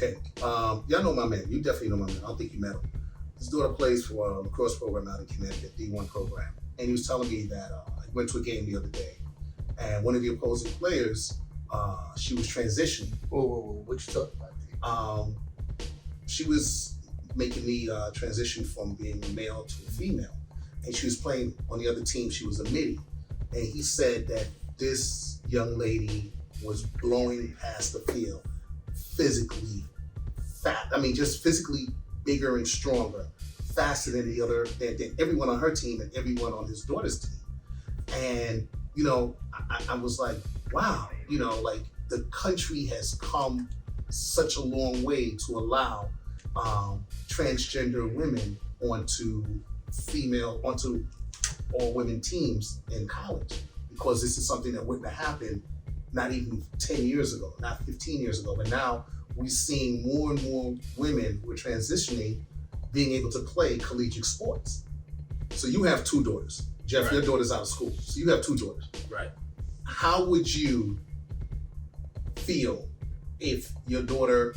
Okay. Y'all know my man. You definitely know my man. I don't think you met him. His daughter plays for a lacrosse program out in Connecticut, D1 program. And he was telling me that I went to a game the other day, and one of the opposing players, she was transitioning. Whoa. What you talking about? She was making the transition from being a male to a female. And she was playing on the other team. She was a midi. And he said that this young lady was blowing past the field physically fat. I mean, just physically bigger and stronger, faster than than everyone on her team and everyone on his daughter's team. And, you know, I was like, wow, you know, like the country has come such a long way to allow transgender women onto all women teams in college, because this is something that wouldn't have happened not even 10 years ago, not 15 years ago. But now we're seeing more and more women who are transitioning being able to play collegiate sports. So you have two daughters. Jeff, right. Your daughter's out of school. So you have two daughters. Right. How would you feel if your daughter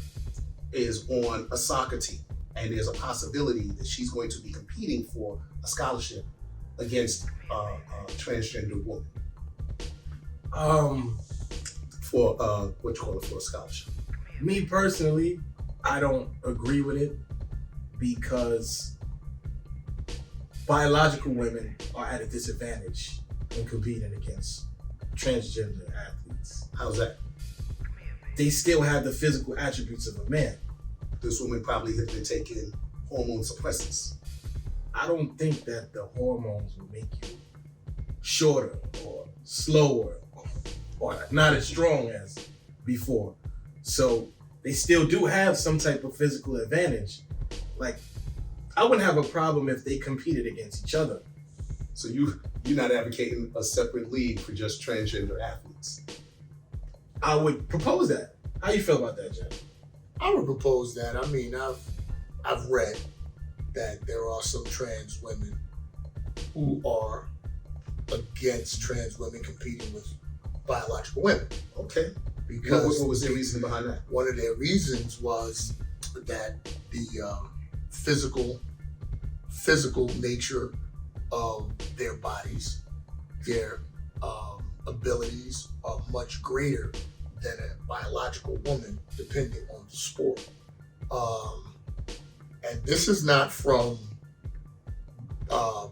is on a soccer team and there's a possibility that she's going to be competing for a scholarship against a transgender woman? For for a scholarship. Me personally, I don't agree with it, because biological women are at a disadvantage when competing against transgender athletes. How's that? They still have the physical attributes of a man. This woman probably has been taking hormone suppressants. I don't think that the hormones will make you shorter or slower or not as strong as before. So they still do have some type of physical advantage. Like, I wouldn't have a problem if they competed against each other. So you're not advocating a separate league for just transgender athletes? I would propose that. How you feel about that, Jeff? I would propose that. I mean, I've read that there are some trans women who are against trans women competing with biological women. Okay. Because what was their reason behind that? One of their reasons was that the physical nature of their bodies, their abilities are much greater than a biological woman, depending on the sport. And this is not from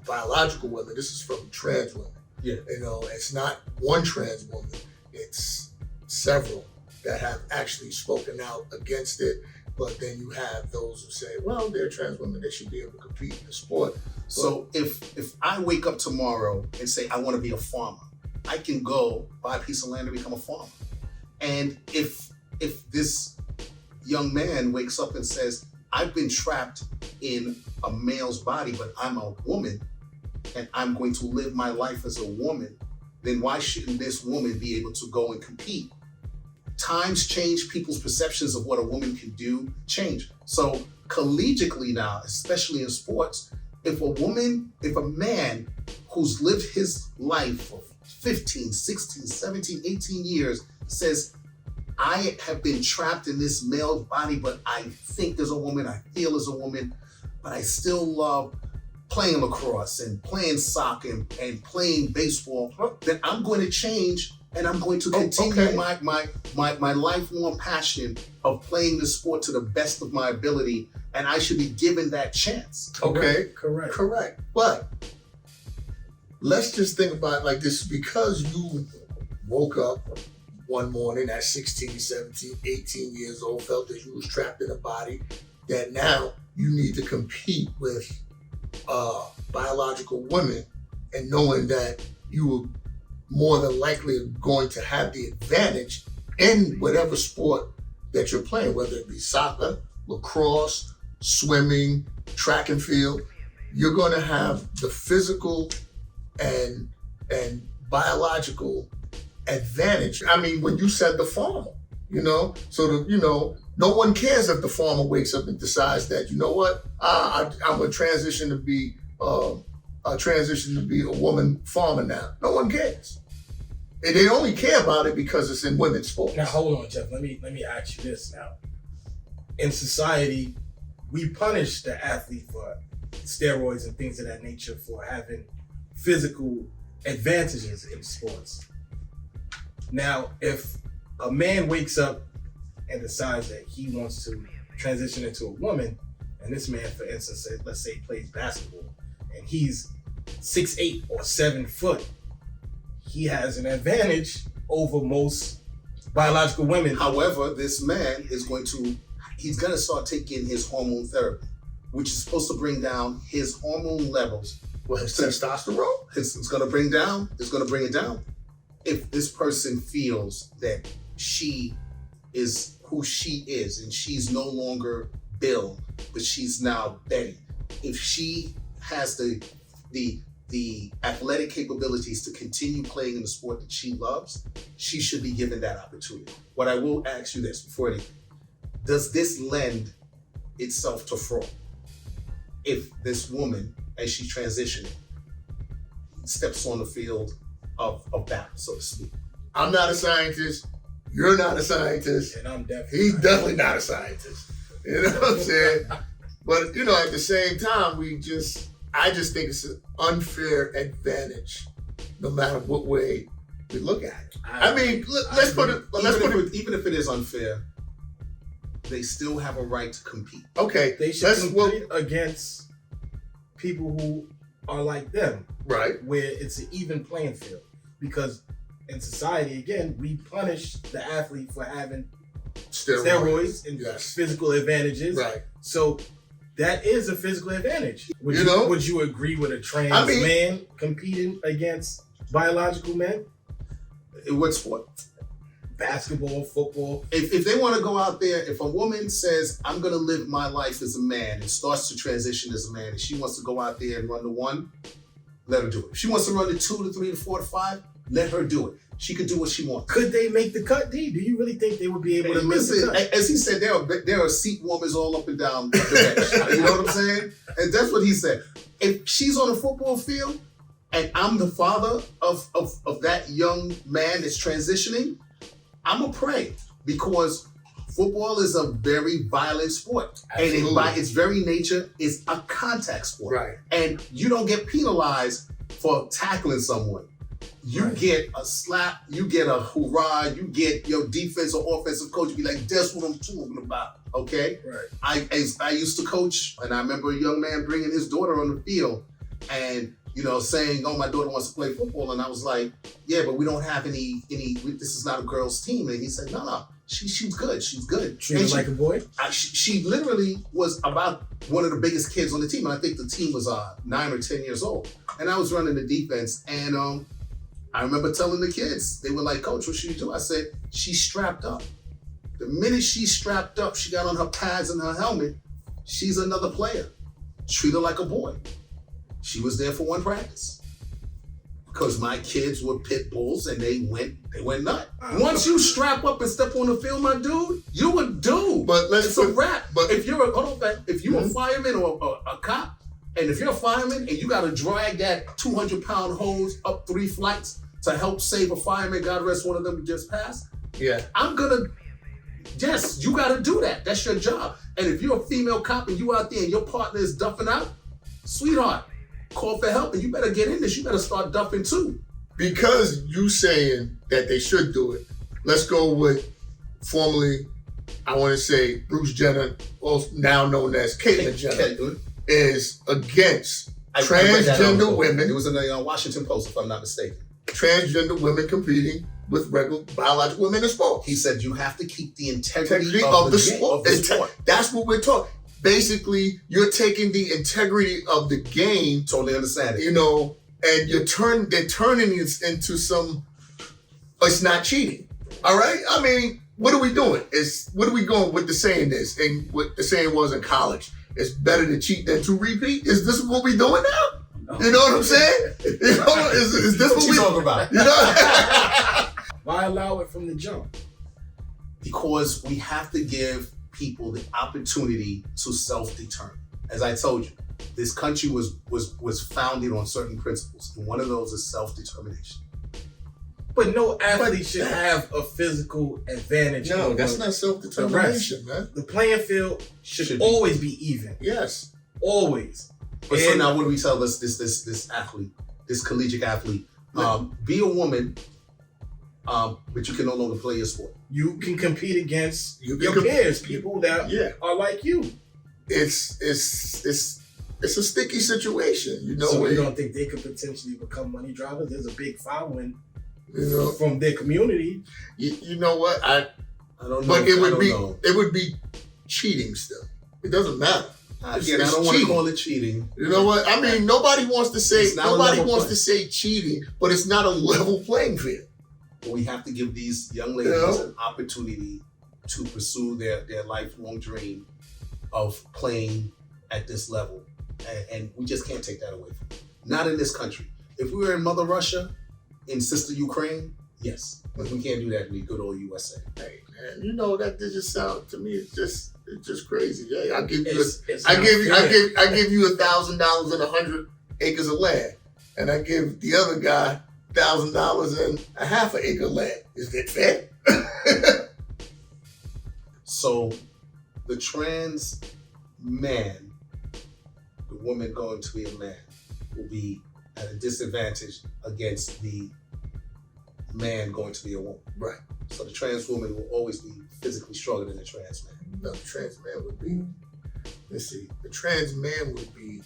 biological women. This is from trans women. Yeah. You know, it's not one trans woman. It's several that have actually spoken out against it. But then you have those who say, well, they're trans women, they should be able to compete in the sport. So if I wake up tomorrow and say I want to be a farmer, I can go buy a piece of land and become a farmer. And if this young man wakes up and says, I've been trapped in a male's body, but I'm a woman and I'm going to live my life as a woman, then why shouldn't this woman be able to go and compete? Times change, people's perceptions of what a woman can do change. So collegiately now, especially in sports, if a man who's lived his life for 15, 16, 17, 18 years says, I have been trapped in this male body, but I think as a woman, I feel as a woman, but I still love playing lacrosse and playing soccer and playing baseball, then I'm going to change and I'm going to continue my lifelong passion of playing the sport to the best of my ability, and I should be given that chance. Okay, Correct. But let's just think about it like this. Because you woke up one morning at 16, 17, 18 years old, felt that you was trapped in a body, that now you need to compete with biological women, and knowing that you were more than likely going to have the advantage in whatever sport that you're playing, whether it be soccer, lacrosse, swimming, track and field, you're going to have the physical and biological advantage. I mean, when you said the farmer, no one cares if the farmer wakes up and decides that, you know what, I'm gonna transition to be a woman farmer now. No one cares. And they only care about it because it's in women's sports. Now hold on, Jeff. Let me ask you this now. in society, we punish the athlete for steroids and things of that nature for having physical advantages in sports. Now, if a man wakes up and decides that he wants to transition into a woman, and this man, for instance, let's say plays basketball, and he's 6'8" or 7 foot, he has an advantage over most biological women. However, this man is he's going to start taking his hormone therapy, which is supposed to bring down his hormone levels. Well, his testosterone? It's going to bring it down. If this person feels that she is who she is and she's no longer Bill, but she's now Betty. If she has the athletic capabilities to continue playing in the sport that she loves, she should be given that opportunity. What I will ask you this before anything, does this lend itself to fraud? If this woman, as she's transitioning, steps on the field of battle, so to speak. I'm not a scientist. You're not a scientist. And I'm definitely He's definitely not a scientist. You know what I'm saying? But, you know, at the same time, I just think it's an unfair advantage, no matter what way we look at it. I mean, let's put it. Even if it is unfair, they still have a right to compete. Okay, They should compete against people who are like them, right, where it's an even playing field. Because in society, again, we punish the athlete for having steroids and physical advantages. Right. So that is a physical advantage. Would you agree with a trans man competing against biological men? In what sport? Basketball, football. If they want to go out there, if a woman says, I'm going to live my life as a man and starts to transition as a man, and she wants to go out there and run the 1, let her do it. If she wants to run the 2, the 3, the 4, the 5, let her do it. She can do what she wants. Could they make the cut, D? Do you really think they would be able to make the cut? As he said, there are seat warmers all up and down the bench. You know what I'm saying? And that's what he said. If she's on a football field and I'm the father of that young man that's transitioning, I'm going to pray, because football is a very violent sport. Absolutely. And by its very nature, it's a contact sport. Right. And you don't get penalized for tackling someone. You get a slap, you get a hurrah, you get your defense or offensive coach be like, that's what I'm talking about, okay? Right. I used to coach, and I remember a young man bringing his daughter on the field and, you know, saying, oh, my daughter wants to play football. And I was like, yeah, but we don't have any, this is not a girls' team. And he said, no, she's good. She's good. Treated like a boy? She literally was about one of the biggest kids on the team. And I think the team was 9 or 10 years old. And I was running the defense. And I remember telling the kids, they were like, Coach, what should you do? I said, she's strapped up. The minute she's strapped up, she got on her pads and her helmet, she's another player. Treat her like a boy. She was there for one practice. Because my kids were pit bulls and they went nuts. Once you strap up and step on the field, my dude, you a dude. But it's a wrap. But if you're a fireman or a cop, and if you're a fireman and you got to drag that 200-pound hose up 3 flights to help save a fireman, God rest one of them just passed, yeah, yes, you got to do that. That's your job. And if you're a female cop and you out there and your partner is duffing out, sweetheart, call for help and you better get in this. You better start duffing too. Because you saying that they should do it, let's go with formerly, I want to say, Bruce Jenner, also now known as Caitlyn Jenner, is against transgender women. It was in the Washington Post, if I'm not mistaken. Transgender women competing with regular biological women in sports. He said you have to keep the integrity of the sport. That's what we're talking. Basically, you're taking the integrity of the game. Totally understand it. You know, and they're turning it into some. It's not cheating. All right. I mean, what are we doing? What are we going with the saying is, and what the saying was in college? It's better to cheat than to repeat. Is this what we're doing now? No. You know what I'm saying? You know, is this what we talking about? You know? Why allow it from the jump? Because we have to give people the opportunity to self-determine. As I told you, this country was founded on certain principles, and one of those is self-determination. But no athlete should have a physical advantage. No, over that's not self-determination, man. The playing field should be. always be even. Yes. Always. But so now, what do we tell this athlete, this collegiate athlete? Be a woman, but you can no longer play your sport. You can compete against You can your peers, people that are like you. It's a sticky situation, you know. So you don't think they could potentially become money drivers? There's a big following, you from their community. you know what? I don't know. But it would be cheating still. It doesn't matter. Again, I don't want to call it cheating. You know what? I mean, nobody wants to say cheating, but it's not a level playing field. But we have to give these young ladies an opportunity to pursue their lifelong dream of playing at this level. And we just can't take that away from them. Not in this country. If we were in Mother Russia, in Sister Ukraine, yes. But we can't do that in the good old USA. Hey, man, you know that just sound to me. It's just crazy. Yeah, I give you $1,000 and 100 acres of land, and I give the other guy $1,000 and a half an acre of land. Is that fair? So, the trans man, the woman going to be a man, will be at a disadvantage against the man going to be a woman. Right. So the trans woman will always be physically stronger than the trans man. No, the trans man would be. Let's see. The trans man would be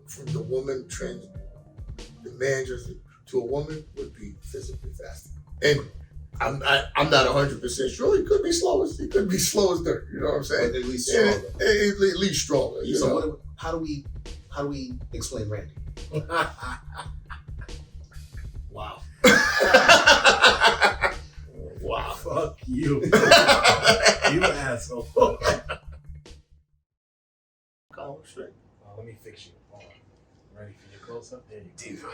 from the woman. The man just to a woman would be physically faster. And I'm not 100% sure. He could be slow as dirt. You know what I'm saying? But at least stronger. At least stronger. You know? How do we explain Randy? Wow. Wow. Fuck you. You asshole. Call straight. Let me fix you. Hold on. Ready for your close up? There you go.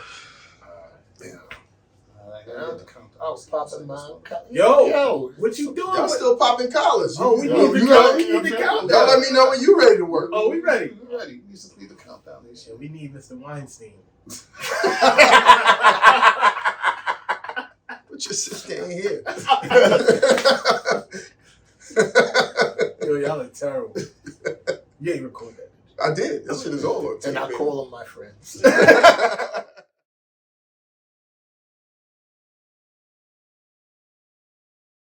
I was popping mine. Yo, what you doing? Y'all still popping collars. Oh, we need the countdown. Y'all let me know when you ready to work. Oh, we ready. We're ready. We used to leave the countdown. Yeah, we need Mr. Weinstein. Put your sister in here. Yo, y'all are terrible. You ain't record that. I did. This shit is over. And I call them my friends.